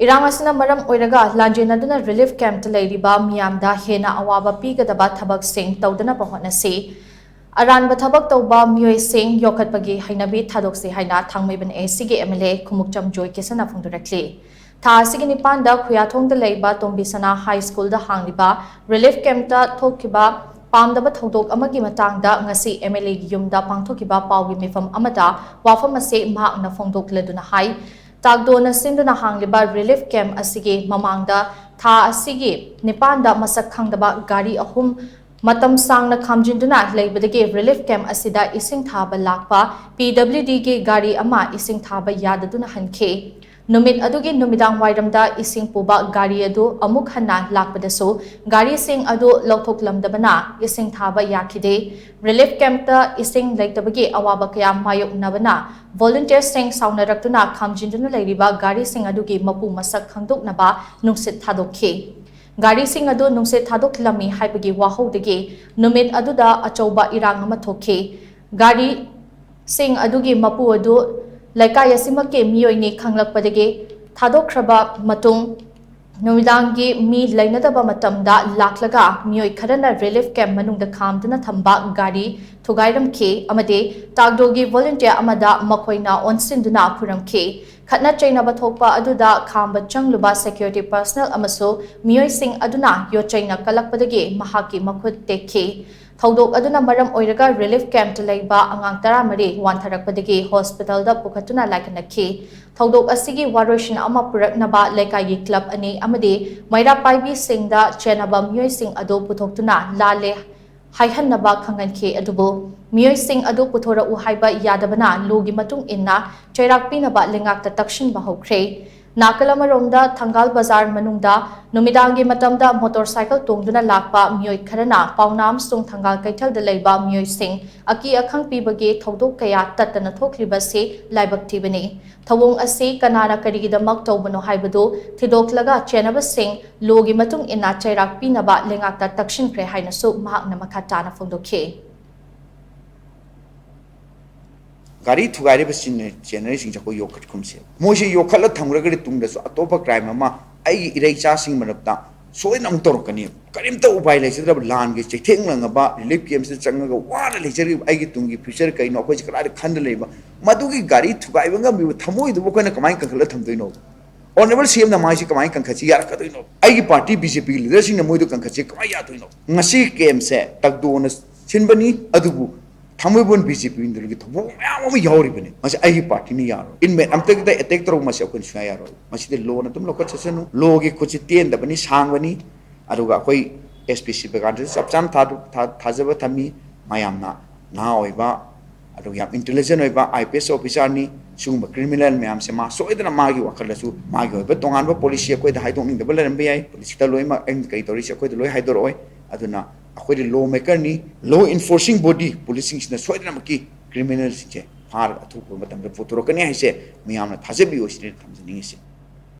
Irang asina maram oiraga lanjennaduna relief camp Leiriba Meeyam Da Henna Awaba Pigadaba Thabak shing Toudanaba Hotnasi aranba touba meeoi shing yokhatpagi heinabi thadokshi haina Thangmeiband AC MLA Khumukcham Joykishan phongdorakli tha asigi nipanda khuyathongda leiba tombisana high school da hangliba relief camp ta thokiba pamdaba thodok amagi matangda ngasi MLA gi yumda pangthokiba pawgi mifam amada wafam ase mahakna phongdokleduna hai Tagdona sinduna hangliba relief camp asigi mamangda tha asigi nipanda masak khangdaba gari ahum matam sangna khamjinduna leibadagi relief camp asida ising thaba lakpa PWD ge gari ama ising thaba yadaduna hanke numit adugi numidang wairamda ising puba gari adu amuk hanna lakpadasu gari sing adu lauthoklamdabana ising thaba yakide relief camp ta ising leitabagi awaba kaya mayok nabana volunteers sing saunarakuna khamjinduna leiriba gari sing adugi mapu masak khangdoknaba nungsit thadokhi gari sing adu nungsit thadoklami haibagi wahodagi numit aduda achouba irang ama thokhi gari sing adugi mapu adu laikai asimake meeoi ni khanglakpadagi thadokhraba matung numidangi mi lainadaba matamda laklaga meeoi kharana relief camp manungda khamduna thamba gari thugairamke amade tagdogi volunteer amada makhoina onsinduna phuramke khatna chainaba thokpa aduda khamba changluba security personnel amaso meeoi sing aduna yochaina kalakpadagi mahaki makhut tekhe Thodok aduna maram oiraga relief camp leiba angang taramari wantharakpadagi hospital da pukhatuna laikanakhi Thodok asigi waroshin ama puraknaba laikai club ani amade maira paibi singda chenaba meeoi sing ado puthoktuna lale haihannaba khangankhe adubu meeoi sing ado puthora u haiba yadabana logi matung inna chairakpinaba lengakta takshin bahokre Nakalamaromda Thangal Bazar Manungda Numidangi Matamda motorcycle tongduna lakpa meeoi kharana pawnam sung Thangal Kaithal da leiba meeoi sing aki akhang pibage thodok kaya tatana thokliba se laibak thibani thawong ase kanana karigidamak tawbano haibadu thidoklaga chenaba sing logi matung ina chairak pinaba lengakta takshin kre hainasu mahakna makhatana phongdokhe Gari thugari ba generation jako yokhat khumse moje yokhala thamragari tungda so atopa crime ama ai irai cha sing manapta soin am torkani karimta ubai lesidra lan ge chetheng langa ba relief camp se changaga wara lechari ai gi tungi future kai no ko jikra khand leiba madugi gari thugai banga mi thamoi du ko na kamai kankhala thamdoino honorable CM na mai si kamai kankhachi yar ka doino ai gi party BJP leader sing na moi du kankhachi kamai ya doino ngasi camp se takdona sinbani adubu Thangmeiband BJP indulgi thobo mayam yauribani masi ai party ni yaro in me amtek da attack tro masi akon swa yaro masi de law na tum lokat sesenu law gi khochi ten da bani sangwani aruga koi SPC began sapchan thajaba thami mayam na oiba aruga yam intelligent oiba IPS officer ni sungba criminal mayam se ma soidana magi wakhalasu magi oiba tongan ba police koi da haidong ning da balam bi ai police ta loi ma en kai tori se koi da loi haidor oi aduna akhoi lawmaker ni law enforcing body policing sina soidana maki criminal se far athu ko matam da photo rokani haise miyamna thajebi osine thamjani se